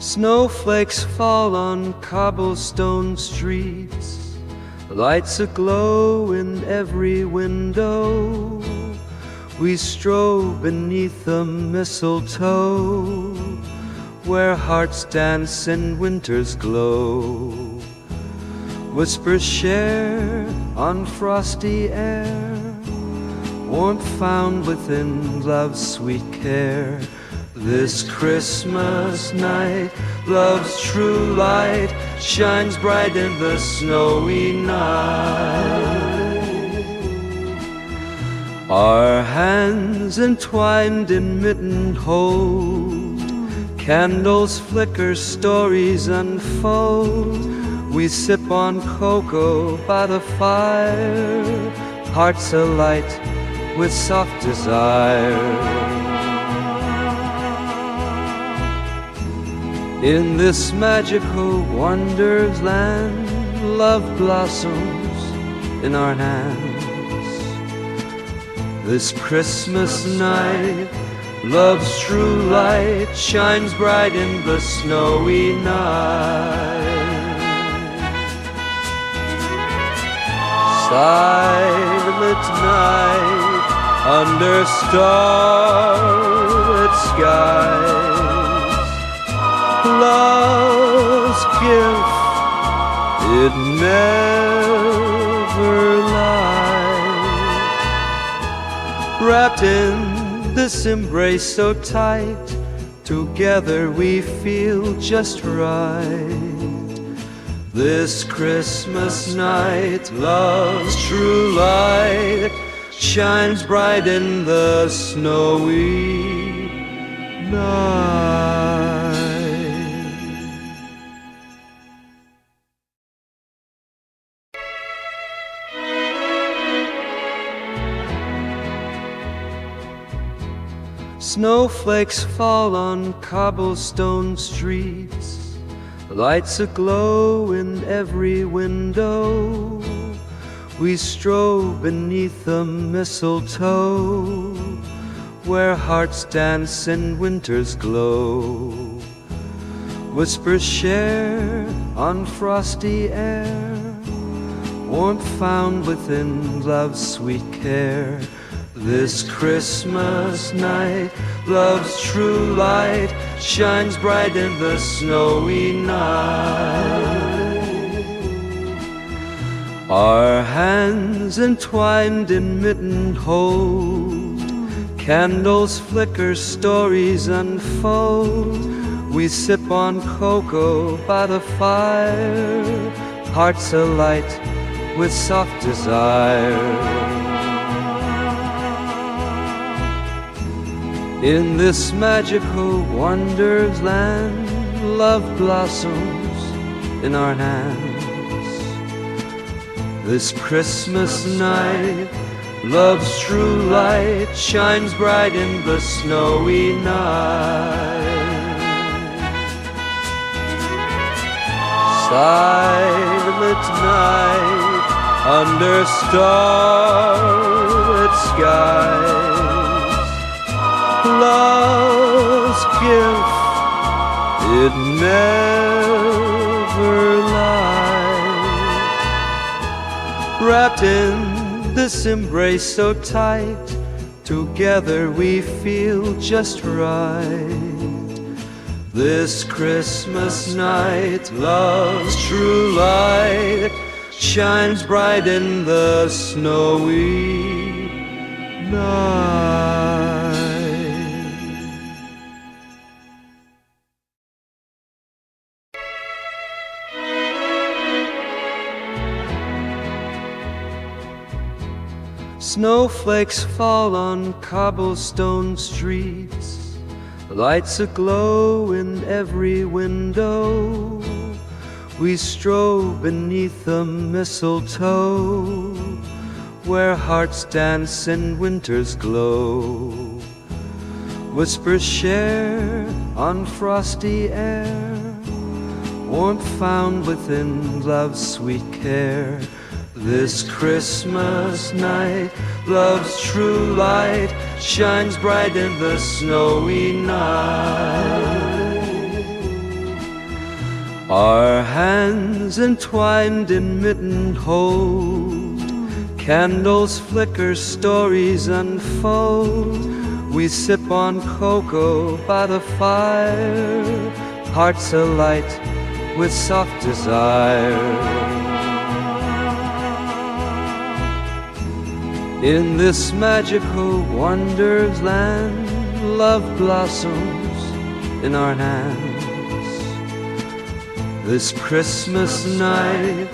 Snowflakes fall on cobblestone streets, lights aglow in every window. We stroll beneath the mistletoe, where hearts dance in winter's glow. Whispers share on frosty air, warmth found within love's sweet care. This Christmas night, love's true light shines bright in the snowy night. Our hands entwined in mitten hold, candles flicker, stories unfold. We sip on cocoa by the fire, hearts alight with soft desire. In this magical wonder's land, love blossoms in our hands. This Christmas night, love's true light shines bright in the snowy night. Silent night under starlit skies, love's gift, it never lies. Wrapped in this embrace so tight, together we feel just right. This Christmas night, love's true light shines bright in the snowy night. Snowflakes fall on cobblestone streets, lights aglow in every window. We stroll beneath the mistletoe, where hearts dance in winter's glow. Whispers share on frosty air, warmth found within love's sweet care. This Christmas night, love's true light shines bright in the snowy night. Our hands entwined in mitten hold, candles flicker, stories unfold. We sip on cocoa by the fire, hearts alight with soft desire. In this magical wonder's land, love blossoms in our hands. This Christmas night, love's true light shines bright in the snowy night. Silent night under starlit skies, love's gift, it never lies. Wrapped in this embrace so tight, together we feel just right. This Christmas night, love's true light shines bright in the snowy night. Snowflakes fall on cobblestone streets, lights aglow in every window. We stroll beneath the mistletoe, where hearts dance in winter's glow. Whispers share on frosty air, warmth found within love's sweet care. This Christmas night, love's true light shines bright in the snowy night. Our hands entwined in mitten hold, candles flicker, stories unfold. We sip on cocoa by the fire, hearts alight with soft desire. In this magical wonders land, love blossoms in our hands. This Christmas night,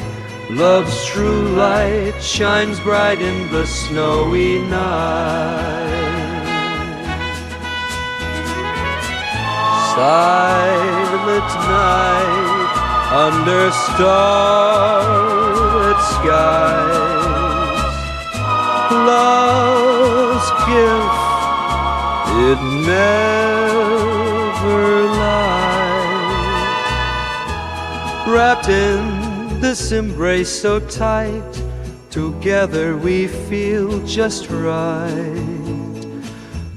love's true light shines bright in the snowy night. Silent night under starlit skies, love's gift, it never lies. Wrapped in this embrace so tight, together we feel just right.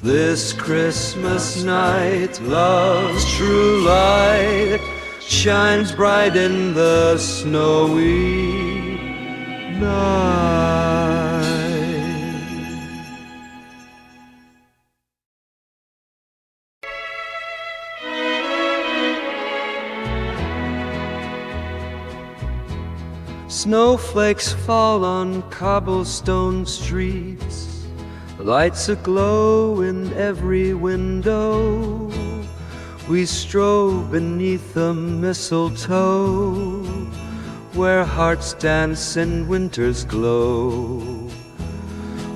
This Christmas night, love's true light shines bright in the snowy night. Snowflakes fall on cobblestone streets, lights aglow in every window. We stroll beneath the mistletoe, where hearts dance in winter's glow.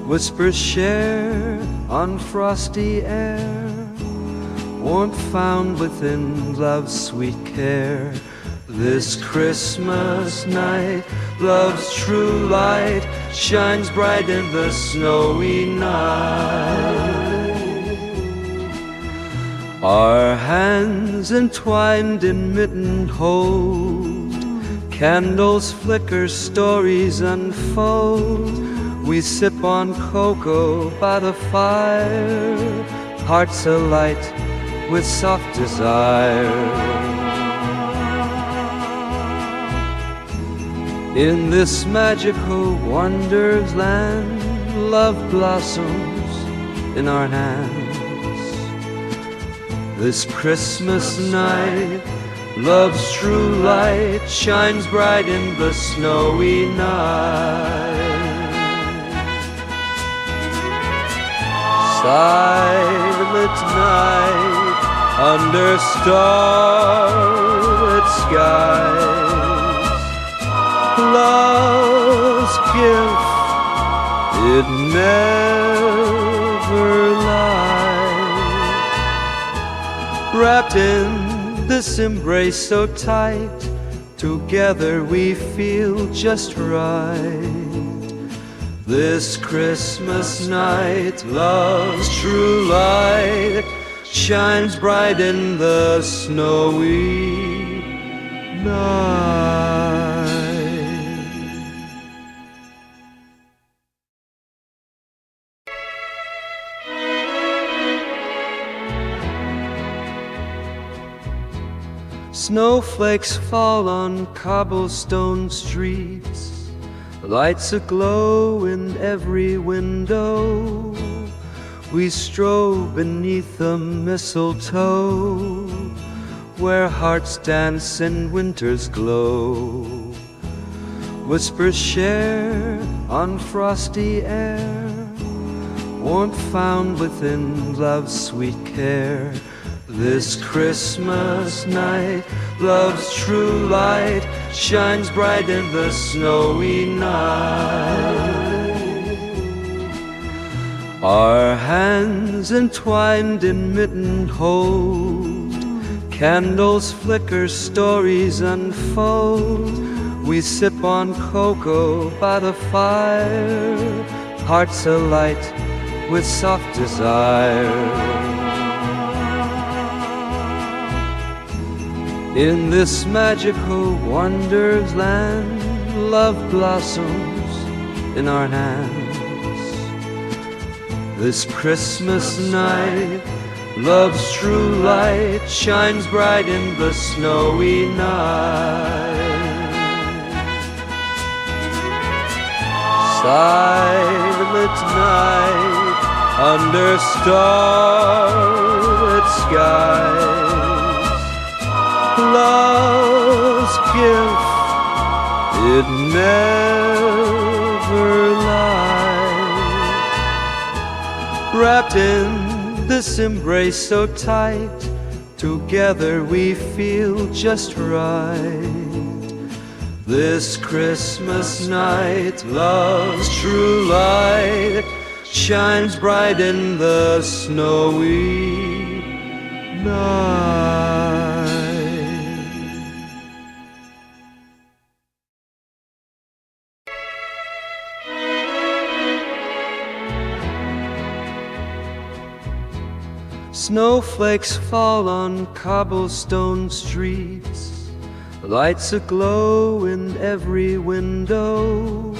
Whispers share on frosty air, warmth found within love's sweet care. This Christmas night, love's true light shines bright in the snowy night. Our hands entwined in mitten hold, candles flicker, stories unfold. We sip on cocoa by the fire, hearts alight with soft desire. In this magical wonders land, love blossoms in our hands. This Christmas night, love's true light shines bright in the snowy night. Silent night under starlit skies, love's gift, it never lies. Wrapped in this embrace so tight, together we feel just right. This Christmas night, love's true light shines bright in the snowy night. Snowflakes fall on cobblestone streets, lights aglow in every window. We stroll beneath the mistletoe, where hearts dance in winter's glow. Whispers share on frosty air, warmth found within love's sweet care. This Christmas night, love's true light shines bright in the snowy night. Our hands entwined in mitten hold, candles flicker, stories unfold. We sip on cocoa by the fire, hearts alight with soft desire. In this magical wonders land, love blossoms in our hands. This Christmas night, Love's true light shines bright in the snowy night. Silent night under starlit skies. Love's gift, it never lies. Wrapped in this embrace so tight, together we feel just right. This Christmas night, love's true light shines bright in the snowy night. Snowflakes fall on cobblestone streets, lights aglow in every window.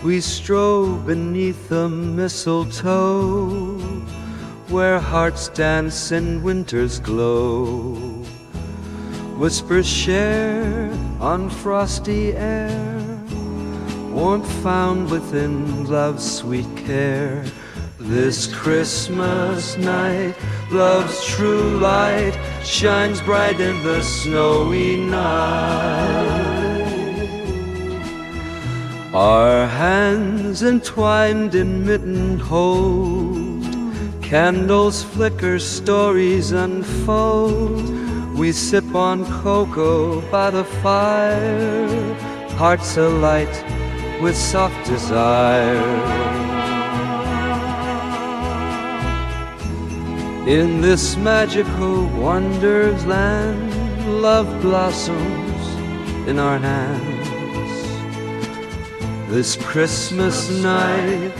We stroll beneath the mistletoe, where hearts dance in winter's glow. Whispers share on frosty air, warmth found within love's sweet care. This Christmas night, love's true light shines bright in the snowy night. Our hands entwined in mitten hold, candles flicker, stories unfold. We sip on cocoa by the fire, hearts alight with soft desire. In this magical wonders land, love blossoms in our hands. This Christmas night,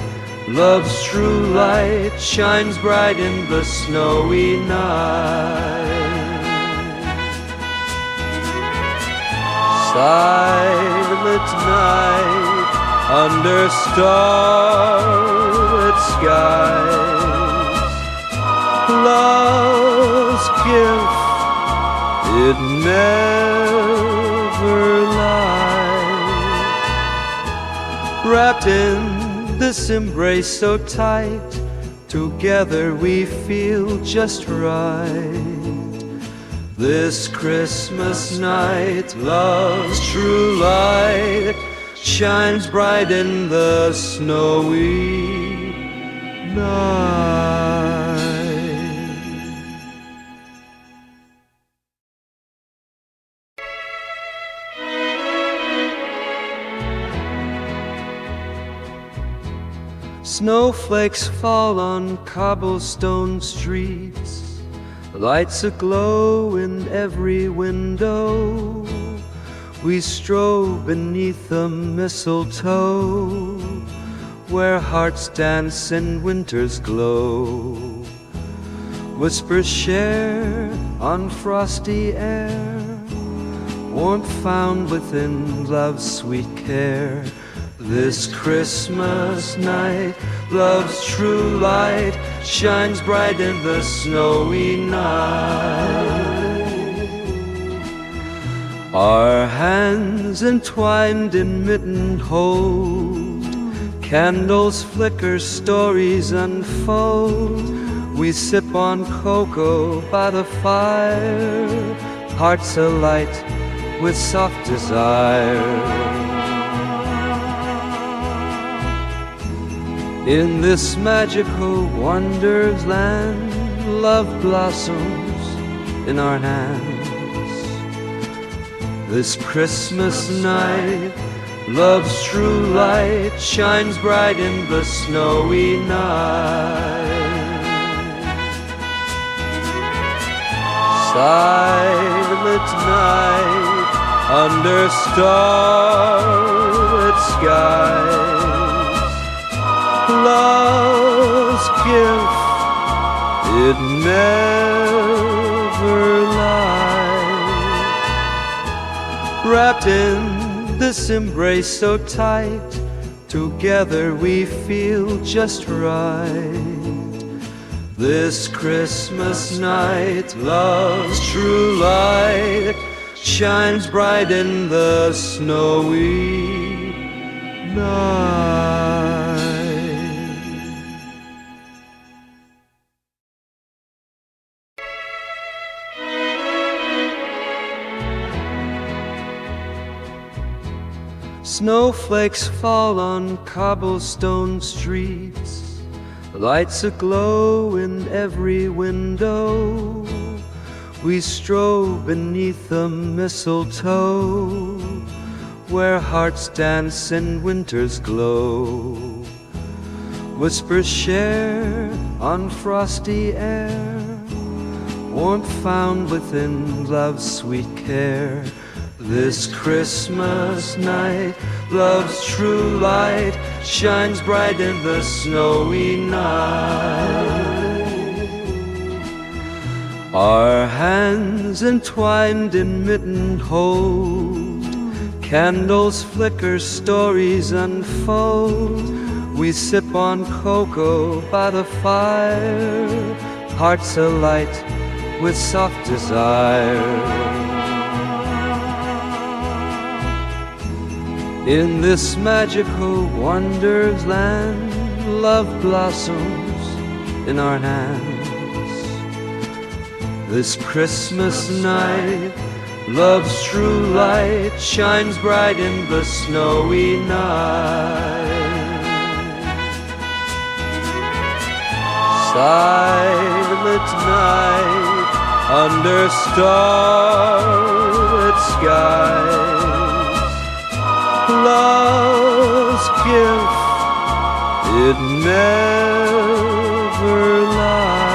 love's true light shines bright in the snowy night. Silent night under starlit skies. Love's gift, it never lies. Wrapped in this embrace so tight, together we feel just right. This Christmas night, love's true light shines bright in the snowy night. Snowflakes fall on cobblestone streets, lights aglow in every window. We stroll beneath the mistletoe, where hearts dance in winter's glow. Whispers share on frosty air, warmth found within love's sweet care. This Christmas night, love's true light shines bright in the snowy night. Our hands entwined in mitten hold, candles flicker, stories unfold. We sip on cocoa by the fire, hearts alight with soft desire. In this magical wonders land, love blossoms in our hands. This Christmas night, love's true light shines bright in the snowy night. Silent night under starlit skies. Love's gift, it never lies. Wrapped in this embrace so tight, together we feel just right. This Christmas night, love's true light shines bright in the snowy night. Snowflakes fall on cobblestone streets, lights aglow in every window. We stroll beneath the mistletoe, where hearts dance in winter's glow. Whispers share on frosty air, warmth found within love's sweet care. This Christmas night, love's true light shines bright in the snowy night. Our hands entwined in mitten hold, candles flicker, stories unfold. We sip on cocoa by the fire, hearts alight with soft desire. In this magical wonder's land, love blossoms in our hands. This Christmas night, love's true light shines bright in the snowy night. Silent night under starlit skies, love's gift, it never lies.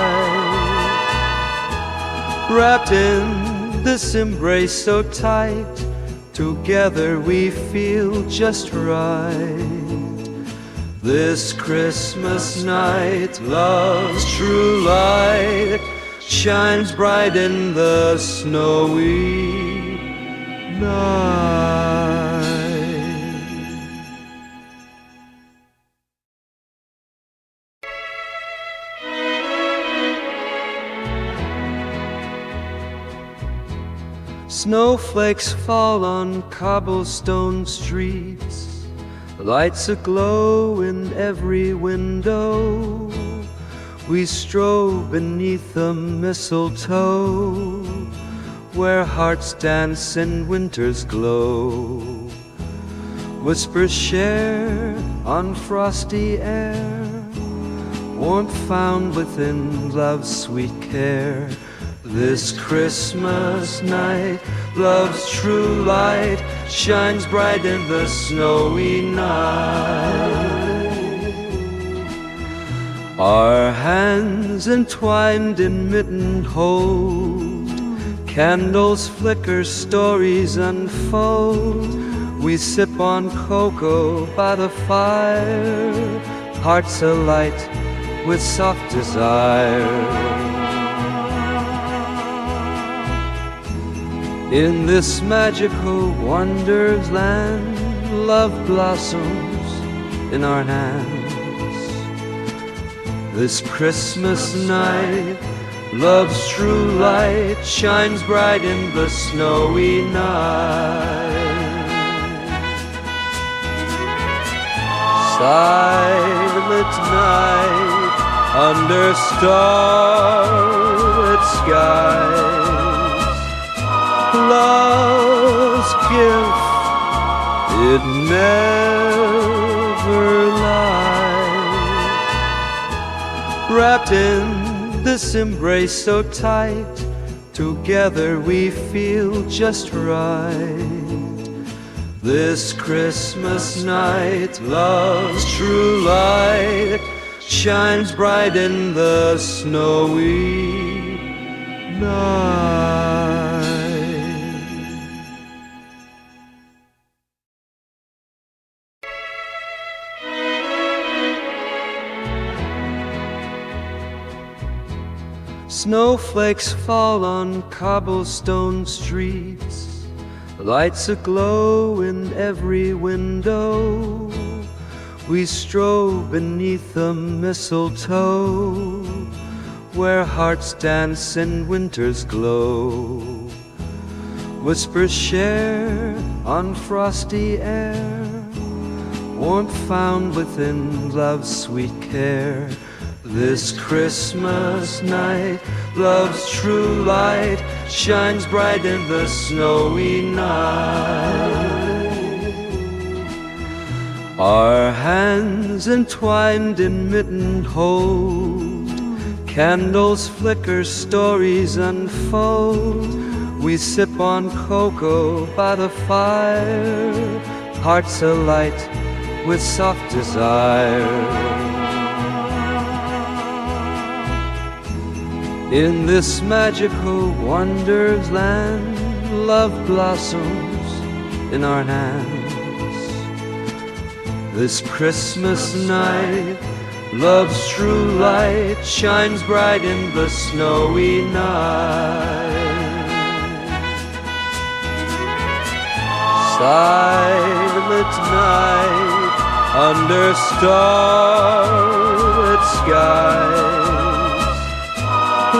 Wrapped in this embrace so tight, together we feel just right. This Christmas night, love's true light shines bright in the snowy night. Snowflakes fall on cobblestone streets, lights aglow in every window. We stroll beneath the mistletoe, where hearts dance in winter's glow. Whispers share on frosty air, warmth found within love's sweet care. This Christmas night, love's true light shines bright in the snowy night. Our hands entwined in mitten hold, candles flicker, stories unfold. We sip on cocoa by the fire, hearts alight with soft desire. In this magical wonder's land, love blossoms in our hands. This Christmas night, love's true light shines bright in the snowy night. Silent night under starlit skies, love's gift, it never lies. Wrapped in this embrace so tight, together we feel just right. This Christmas night, love's true light shines bright in the snowy night. Snowflakes fall on cobblestone streets, lights aglow in every window. We stroll beneath the mistletoe, where hearts dance in winter's glow. Whispers share on frosty air, warmth found within love's sweet care. This Christmas night, love's true light shines bright in the snowy night. Our hands entwined in mittened hold, candles flicker, stories unfold. We sip on cocoa by the fire, hearts alight with soft desire. In this magical wonders land, love blossoms in our hands. This Christmas night, love's true light shines bright in the snowy night. Silent night under starlit skies,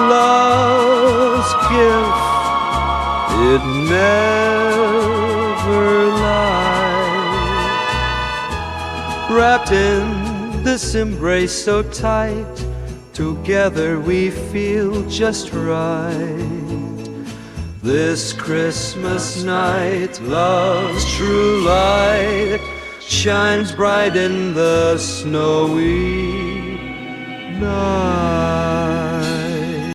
love's gift, it never lies. Wrapped in this embrace so tight, together we feel just right. This Christmas night, love's true light shines bright in the snowy night.